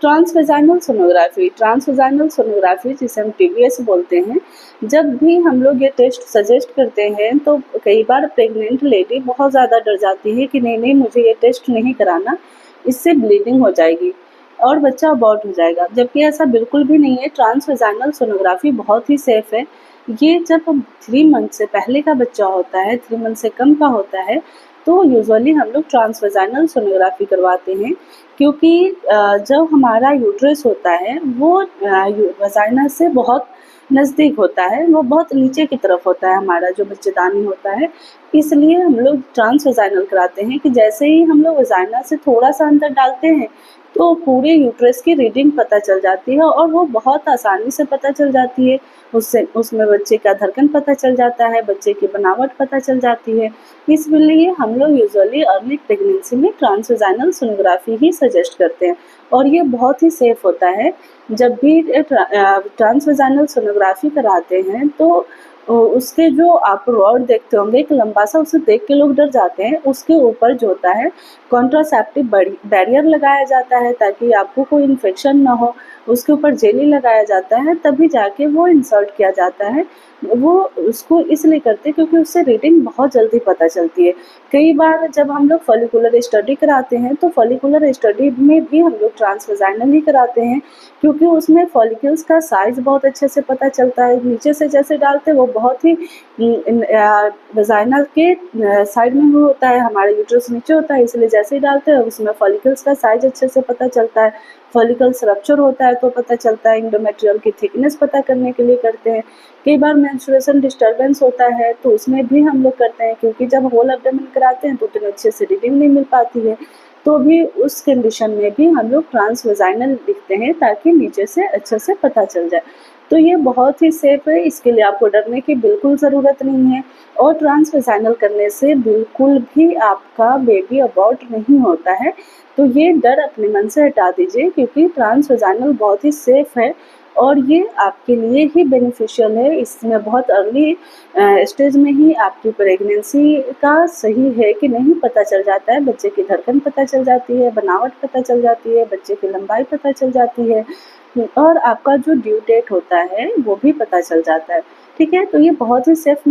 Transvaginal sonography जिसे हम TVS बोलते हैं, जब भी हम लोग ये टेस्ट सजेस्ट करते हैं तो कई बार प्रेग्नेंट लेडी बहुत ज़्यादा डर जाती है कि नहीं मुझे ये टेस्ट नहीं कराना, इससे ब्लीडिंग हो जाएगी और बच्चा अबॉर्ट हो जाएगा, जबकि ऐसा बिल्कुल भी नहीं है। ट्रांसवेजाइनल सोनोग्राफी बहुत ही सेफ़ है। ये जब 3 मंथ से पहले का बच्चा होता है, 3 मंथ से कम का होता है, तो यूजुअली हम लोग ट्रांसवेजाइनल सोनोग्राफी करवाते हैं, क्योंकि जब हमारा यूट्रस होता है वो वजाइना से बहुत नज़दीक होता है, वो बहुत नीचे की तरफ होता है हमारा जो बच्चेदानी होता है, इसलिए हम लोग ट्रांसवेजाइनल कराते हैं कि जैसे ही हम लोग वजाइना से थोड़ा सा अंदर डालते हैं तो पूरे यूट्रस की रीडिंग पता चल जाती है और वो बहुत आसानी से पता चल जाती है। उससे उसमें बच्चे का धड़कन पता चल जाता है, बच्चे की बनावट पता चल जाती है। इसलिए हम लोग यूजुअली अर्ली प्रेगनेंसी में ट्रांसवेजाइनल सोनोग्राफी ही सजेस्ट करते हैं और ये बहुत ही सेफ होता है। जब भी ट्रांसवेजाइनल सोनोग्राफी कराते हैं तो उसके जो आप रॉड देखते होंगे एक लंबा सा, उसे देख के लोग डर जाते हैं। उसके ऊपर जो होता है कॉन्ट्रासेप्टिव बैरियर लगाया जाता है ताकि आपको कोई इन्फेक्शन ना हो। उसके ऊपर जेली लगाया जाता है, तभी जाके वो इंसर्ट किया जाता है। वो उसको इसलिए करते हैं क्योंकि उससे रीडिंग बहुत जल्दी पता चलती है। कई बार जब हम लोग फॉलिकुलर स्टडी कराते हैं तो फॉलिकुलर स्टडी में भी हम लोग ट्रांसवेजाइनल ही कराते हैं, क्योंकि उसमें फॉलिकल्स का साइज़ बहुत अच्छे से पता चलता है। नीचे से जैसे डालते हैं वो बहुत ही वजाइना के साइड में होता है, हमारा यूट्रस नीचे होता है, इसलिए जैसे ही डालते हैं उसमें फॉलिकल्स का साइज अच्छे से पता चलता है। फॉलिकल्स रप्चर होता है तो पता चलता है। एंडोमेट्रियल की थिकनेस पता करने के लिए करते हैं। कई बार मेंस्ट्रुएशन डिस्टर्बेंस होता है तो उसमें भी हम लोग करते हैं, क्योंकि जब होल एब्डोमेन कराते हैं तो उतने अच्छे से रीडिंग नहीं मिल पाती है, तो भी उस कंडीशन में भी हम लोग ट्रांसवेजाइनल लिखते हैं ताकि नीचे से अच्छे से पता चल जाए। तो ये बहुत ही सेफ है, इसके लिए आपको डरने की बिल्कुल ज़रूरत नहीं है और ट्रांसवेजाइनल करने से बिल्कुल भी आपका बेबी अबॉर्ट नहीं होता है। तो ये डर अपने मन से हटा दीजिए, क्योंकि ट्रांसवेजाइनल बहुत ही सेफ है और ये आपके लिए ही बेनिफिशियल है। इसमें बहुत अर्ली स्टेज में ही आपकी प्रेगनेंसी का सही है कि नहीं पता चल जाता है। बच्चे की धड़कन पता चल जाती है, बनावट पता चल जाती है, बच्चे की लंबाई पता चल जाती है और आपका जो ड्यू डेट होता है वो भी पता चल जाता है। ठीक है, तो ये बहुत ही सेफ